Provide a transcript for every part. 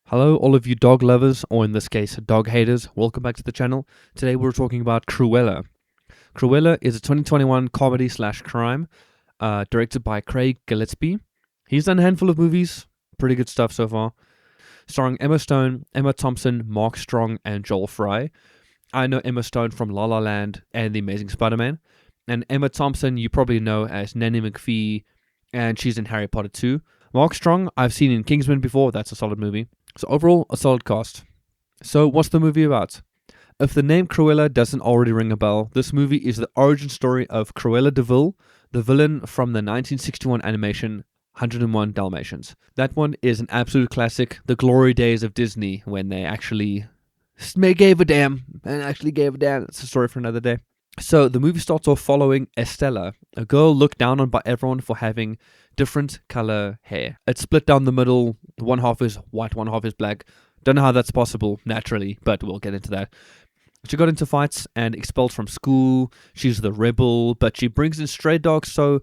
Hello, all of you dog lovers, or in this case, dog haters. Welcome back to the channel. Today we're talking about Cruella. Cruella is a 2021 comedy slash crime, directed by Craig Gillespie. He's done a handful of movies, pretty good stuff so far, starring Emma Stone, Emma Thompson, Mark Strong, and Joel Fry. I know Emma Stone from La La Land and The Amazing Spider-Man, and Emma Thompson you probably know as Nanny McPhee, and she's in Harry Potter 2. Mark Strong I've seen in Kingsman before, that's a solid movie. So overall, a solid cast. So what's the movie about? If the name Cruella doesn't already ring a bell, this movie is the origin story of Cruella de Vil, the villain from the 1961 animation 101 Dalmatians. That one is an absolute classic, the glory days of Disney, when they actually gave a damn, and actually gave a damn. It's a story for another day. So the movie starts off following Estella, a girl looked down on by everyone for having different color hair. It's split down the middle. One half is white, one half is black. Don't know how that's possible naturally, but we'll get into that. She got into fights and expelled from school. She's the rebel, but she brings in stray dogs. So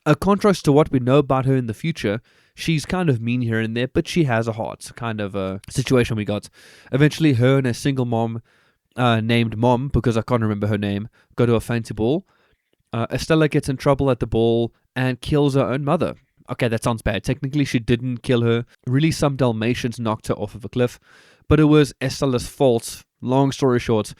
a contrast to what we know about her in the future, she's kind of mean here and there, but she has a heart. Kind of a situation we got. Eventually, her and a single mom named Mom, because I can't remember her name, go to a fancy ball. Estella gets in trouble at the ball and kills her own mother. Okay, that sounds bad. Technically, she didn't kill her. Really, some Dalmatians knocked her off of a cliff. But it was Estella's fault, long story short.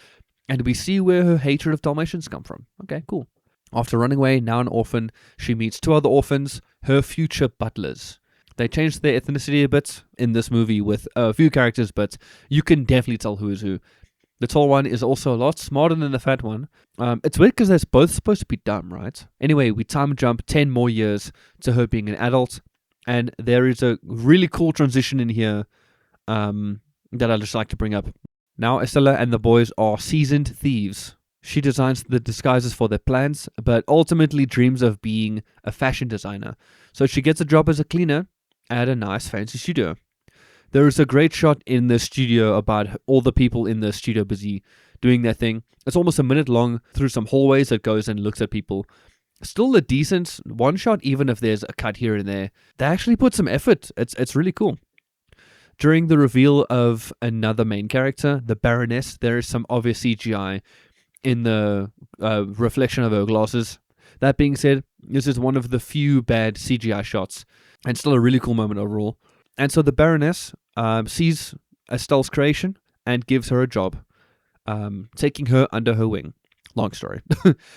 And we see where her hatred of Dalmatians come from. Okay, cool. After running away, now an orphan, she meets two other orphans, her future butlers. They changed their ethnicity a bit in this movie with a few characters, but you can definitely tell who is who. The tall one is also a lot smarter than the fat one. It's weird because they're both supposed to be dumb, right? Anyway, we time jump 10 more years to her being an adult. And there is a really cool transition in here that I'd just like to bring up. Now, Estella and the boys are seasoned thieves. She designs the disguises for their plans, but ultimately dreams of being a fashion designer. So she gets a job as a cleaner at a nice fancy studio. There is a great shot in the studio about all the people in the studio busy doing their thing. It's almost a minute long through some hallways that goes and looks at people. Still a decent one shot, even if there's a cut here and there. They actually put some effort. It's really cool. During the reveal of another main character, the Baroness, there is some obvious CGI in the reflection of her glasses. That being said, this is one of the few bad CGI shots, and still a really cool moment overall. And so the Baroness sees Estelle's creation and gives her a job, taking her under her wing. Long story.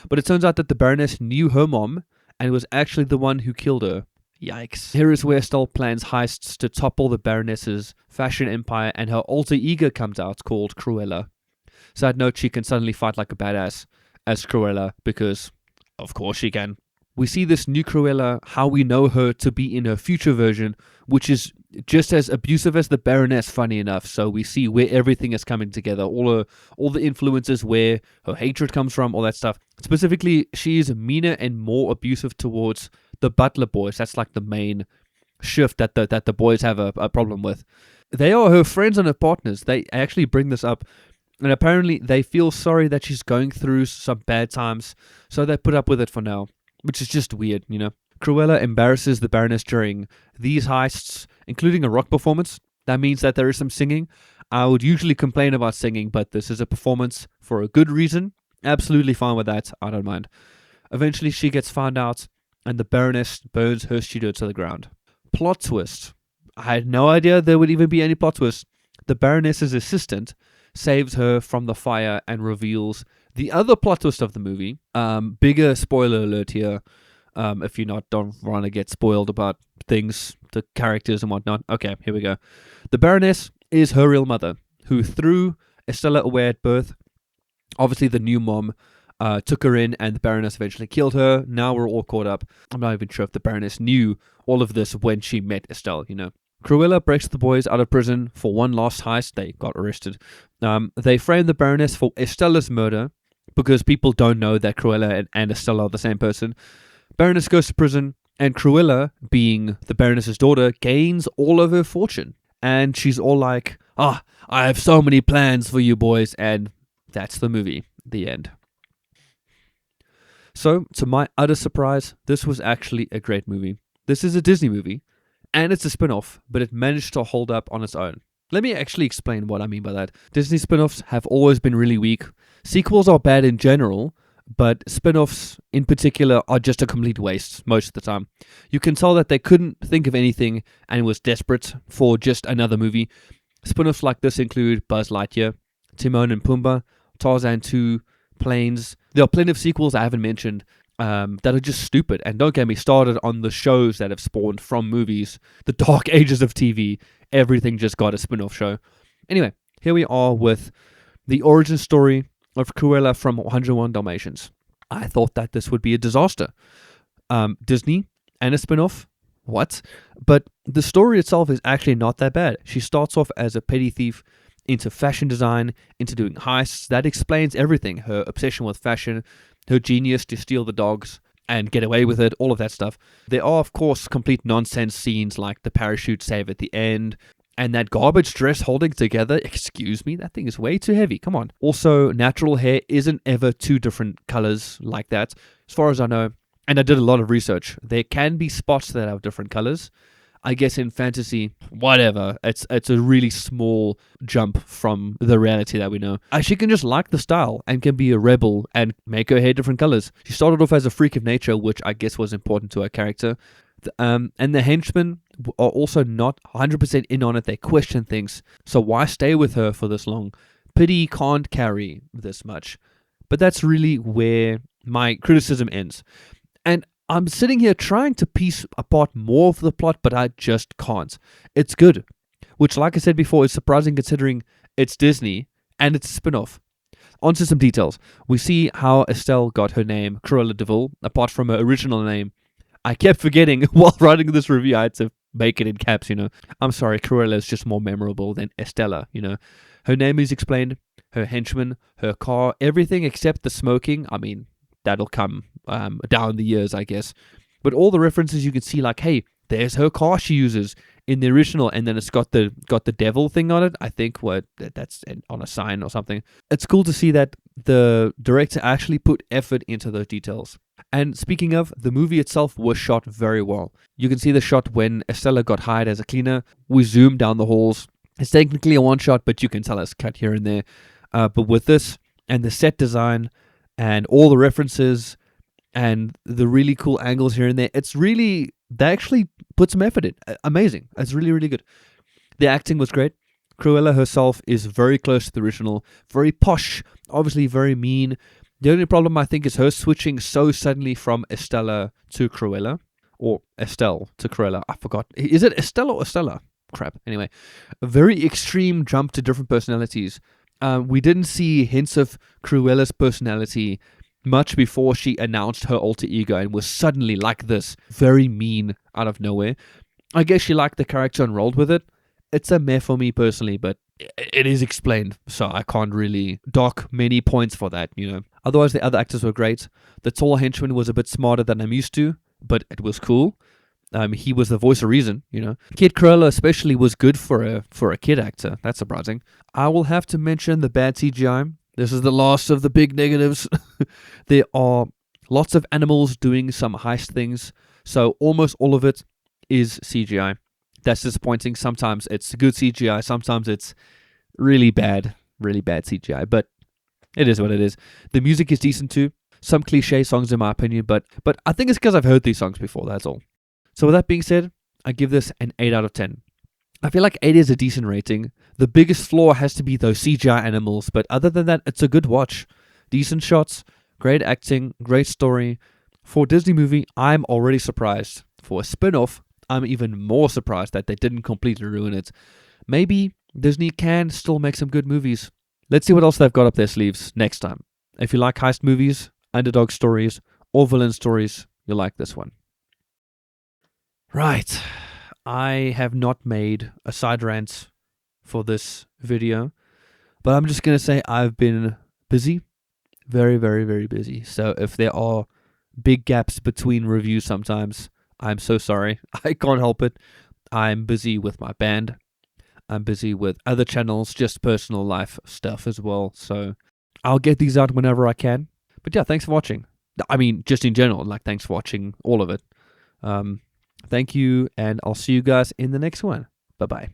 But it turns out that the Baroness knew her mom and was actually the one who killed her. Yikes. Here is where Estelle plans heists to topple the Baroness's fashion empire, and her alter ego comes out called Cruella. Side note, she can suddenly fight like a badass as Cruella because, of course, she can. We see this new Cruella, how we know her to be in her future version, which is just as abusive as the Baroness, funny enough. So we see where everything is coming together, all the influences, where her hatred comes from, all that stuff. Specifically, she is meaner and more abusive towards the butler boys. That's like the main shift that the boys have a problem with. They are her friends and her partners. They actually bring this up. And apparently they feel sorry that she's going through some bad times, so they put up with it for now. Which is just weird, you know. Cruella embarrasses the Baroness during these heists, including a rock performance. That means that there is some singing. I would usually complain about singing, but this is a performance for a good reason. Absolutely fine with that. I don't mind. Eventually, she gets found out, and the Baroness burns her studio to the ground. Plot twist. I had no idea there would even be any plot twist. The Baroness's assistant saves her from the fire and reveals the other plot twist of the movie. Bigger spoiler alert here. If you don't want to get spoiled about things, the characters and whatnot. Okay, here we go. The Baroness is her real mother, who threw Estella away at birth. Obviously, the new mom took her in, and the Baroness eventually killed her. Now we're all caught up. I'm not even sure if the Baroness knew all of this when she met Estelle, you know. Cruella breaks the boys out of prison for one last heist. They got arrested. They frame the Baroness for Estella's murder, because people don't know that Cruella and Estella are the same person. Baroness goes to prison, and Cruella, being the Baroness's daughter, gains all of her fortune. And she's all like, I have so many plans for you boys, and that's the movie. The end. So, to my utter surprise, this was actually a great movie. This is a Disney movie, and it's a spin-off, but it managed to hold up on its own. Let me actually explain what I mean by that. Disney spin-offs have always been really weak. Sequels are bad in general, but spin-offs in particular are just a complete waste most of the time. You can tell that they couldn't think of anything and was desperate for just another movie. Spin-offs like this include Buzz Lightyear, Timon and Pumbaa, Tarzan 2, Planes. There are plenty of sequels I haven't mentioned that are just stupid. And don't get me started on the shows that have spawned from movies. The dark ages of TV. Everything just got a spin-off show. Anyway, here we are with the origin story of Cruella from 101 Dalmatians. I thought that this would be a disaster. Disney and a spin-off? What? But the story itself is actually not that bad. She starts off as a petty thief, into fashion design, into doing heists. That explains everything. Her obsession with fashion, her genius to steal the dogs and get away with it, all of that stuff. There are, of course, complete nonsense scenes like the parachute save at the end, and that garbage dress holding together. Excuse me, that thing is way too heavy. Come on. Also, natural hair isn't ever two different colors like that. As far as I know, and I did a lot of research, there can be spots that have different colors. I guess in fantasy, whatever, it's a really small jump from the reality that we know. She can just like the style and can be a rebel and make her hair different colors. She started off as a freak of nature, which I guess was important to her character. And the henchmen are also not 100% in on it. They question things. So why stay with her for this long? Pity can't carry this much. But that's really where my criticism ends. And I'm sitting here trying to piece apart more of the plot, but I just can't. It's good, which, like I said before, is surprising considering it's Disney and it's a spin-off. On to some details. We see how Estelle got her name, Cruella de Vil, apart from her original name. I kept forgetting while writing this review. I had to make it in caps, I'm sorry, Cruella is just more memorable than Estella, Her name is explained, her henchman, her car, everything except the smoking. I mean, that'll come down the years, I guess. But all the references you can see, like, hey, there's her car she uses in the original, and then it's got the devil thing on it. I think that's on a sign or something. It's cool to see that the director actually put effort into those details. And speaking of, the movie itself was shot very well. You can see the shot when Estella got hired as a cleaner. We zoom down the halls. It's technically a one shot, but you can tell it's cut here and there. But with this and the set design and all the references and the really cool angles here and there, they actually put some effort in. Amazing. It's really, really good. The acting was great. Cruella herself is very close to the original, very posh, obviously very mean. The only problem, I think, is her switching so suddenly from Estella to Cruella, or Estelle to Cruella. I forgot. Is it Estella or Estella? Crap. Anyway, a very extreme jump to different personalities. We didn't see hints of Cruella's personality much before she announced her alter ego and was suddenly like this, very mean out of nowhere. I guess she liked the character and rolled with it. It's a meh for me personally, but it is explained, so I can't really dock many points for that, Otherwise, the other actors were great. The tall henchman was a bit smarter than I'm used to, but it was cool. He was the voice of reason, Kid Cruella especially was good for a kid actor. That's surprising. I will have to mention the bad CGI. This is the last of the big negatives. There are lots of animals doing some heist things, so almost all of it is CGI. That's disappointing. Sometimes it's good CGI, sometimes it's really bad CGI, but it is what it is. The music is decent too. Some cliche songs in my opinion, but I think it's because I've heard these songs before, that's all. So with that being said, I give this an 8 out of 10. I feel like 8 is a decent rating. The biggest flaw has to be those CGI animals, but other than that, it's a good watch. Decent shots, great acting, great story. For a Disney movie, I'm already surprised. For a spin-off, I'm even more surprised that they didn't completely ruin it. Maybe Disney can still make some good movies. Let's see what else they've got up their sleeves next time. If you like heist movies, underdog stories, or villain stories, you'll like this one. Right. I have not made a side rant for this video, but I'm just going to say I've been busy. Very, very, very busy. So if there are big gaps between reviews sometimes, I'm so sorry. I can't help it. I'm busy with my band. I'm busy with other channels, just personal life stuff as well. So I'll get these out whenever I can. But yeah, thanks for watching. I mean, just in general, thanks for watching all of it. Thank you, and I'll see you guys in the next one. Bye-bye.